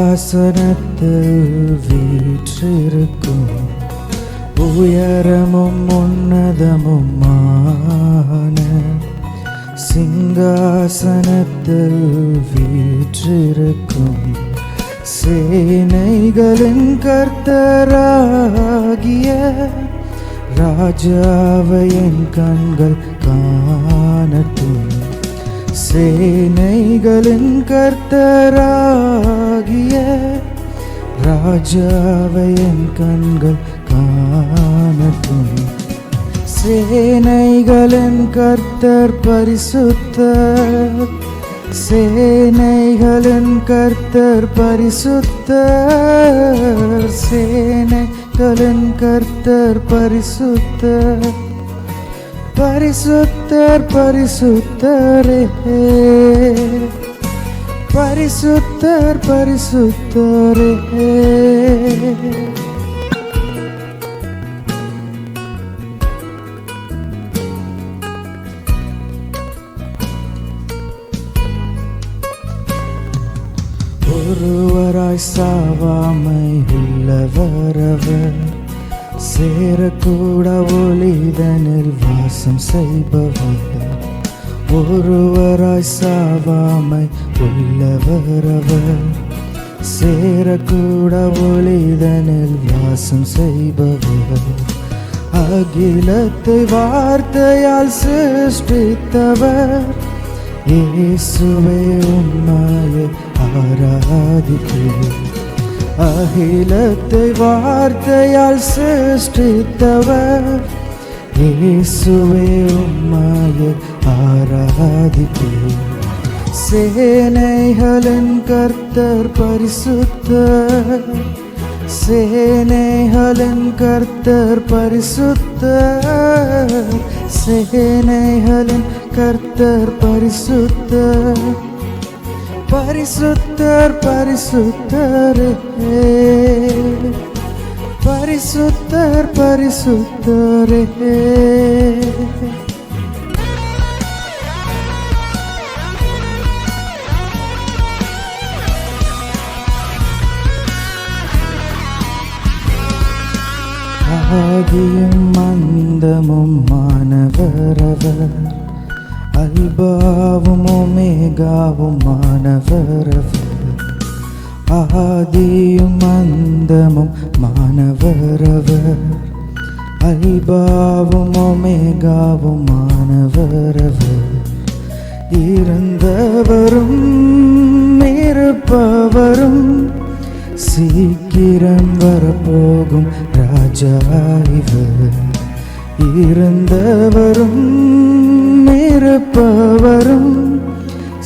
சிங்காசனத்தில் வீற்றிருக்கும் உயரமும் உன்னதமுமான சிங்காசனத்தில் வீற்றிருக்கும் சேனைகளின் கர்த்தராகிய ராஜாவை என் கண்கள் காணட்டும். சேனைகளின் கர்த்தராகிய ராஜாவை என் கண்கள் காணட்டும். சேனைகளின் கர்த்தர் பரிசுத்தர், சேனைகளின் கர்த்தர் பரிசுத்தர், சேனைகளின் கர்த்தர் பரிசுத்தர், பரிசுத்தர் பரிசுத்தரே, பரிசுத்தர் பரிசுத்தரே. ஒருவராய் சாவாமை உள்ளவரவர், சேரக்கூட ஒளிதனில் வாசம் செய்பவர். ஒருவராய் சாவாமை உள்ளவரவர், சேரக்கூட ஒளிதனில் வாசம் செய்பவர். அகிலத்தை வார்த்தையால் சிருஷ்டித்தவர், இயேசுவே உம்மையை ஆராதிப்பேன். அகிலத்தை வார்த்தையால் சிருஷ்டித்தவர், இயேசுவே உம்மையை ஆராதிப்பேன். சேனைகளின் கர்த்தர் பரிசுத்தர், சேனைகளின் கர்த்தர் பரிசுத்தர், சேனைகளின் கர்த்தர் பரிசுத்தர், பரிசுத்தர் பரிசுத்தரே, பரிசுத்தர் பரிசுத்தரே. ஆதியும் அந்தமும் மானவரவர், அல்பாவும் ஒமேகாவும் மானவரவர். ஆதியும் அந்தமும் மானவரவர், அல்பாவும் ஒமேகாவும் மானவரவர். இருந்தவரும் இருப்பவரும் சீக்கிரம் வரப்போகும் ராஜா இவர். இருந்தவரும் இருப்பவரும்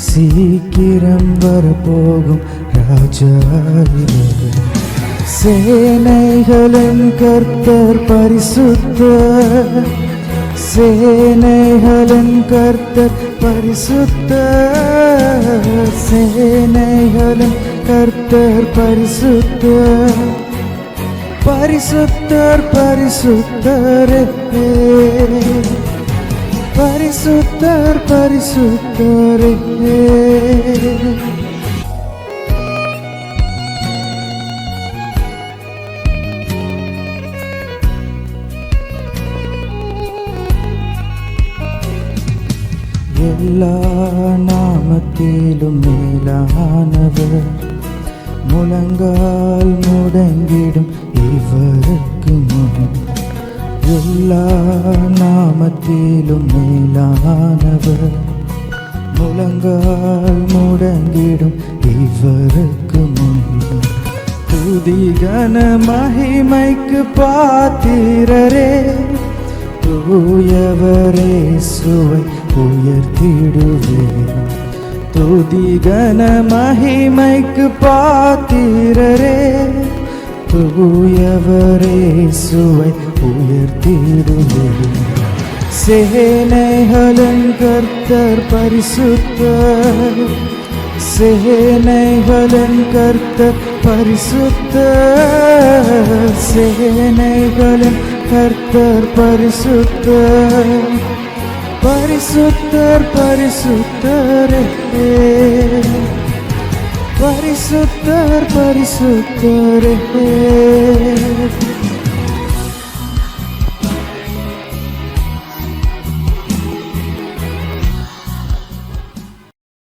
சீக்கிரம் வரப்போகும் ராஜா இவர். சேனைகளின் கர்த்தர் பரிசுத்தர், சேனைகளின் கர்த்தர் பரிசுத்தர், சேனைகளின் கர்த்தர் பரிசுத்தர், பரிசுத்தர் பரிசுத்தரே, பரிசுத்தர் பரிசுத்தரே. எல்லா நாமத்திலும் மேலானவர், முழங்கால் முடங்கிடும் இவருக்கு முன். எல்லா நாமத்திலும் மேலானவர், முழங்கால் முடங்கிடும் இவருக்கு முன். துதிகன மகிமைக்கு பாத்திரரே, தூயவரே சுவை உயர்த்திடுவேன். துதிகன மகிமைக்கு பாத்திரரே, தூயவரே சுவை உயர்த்திடுவேன். சேனைகளின் கர்த்தர் பரிசுத்தர், சேனைகளின் கர்த்தர் பரிசுத்தர், சேனைகளின் கர்த்தர் பரிசுத்தர், பரிசுத்தர் பரிசுத்தரே, பரிசுத்தர் பரிசுத்தரே.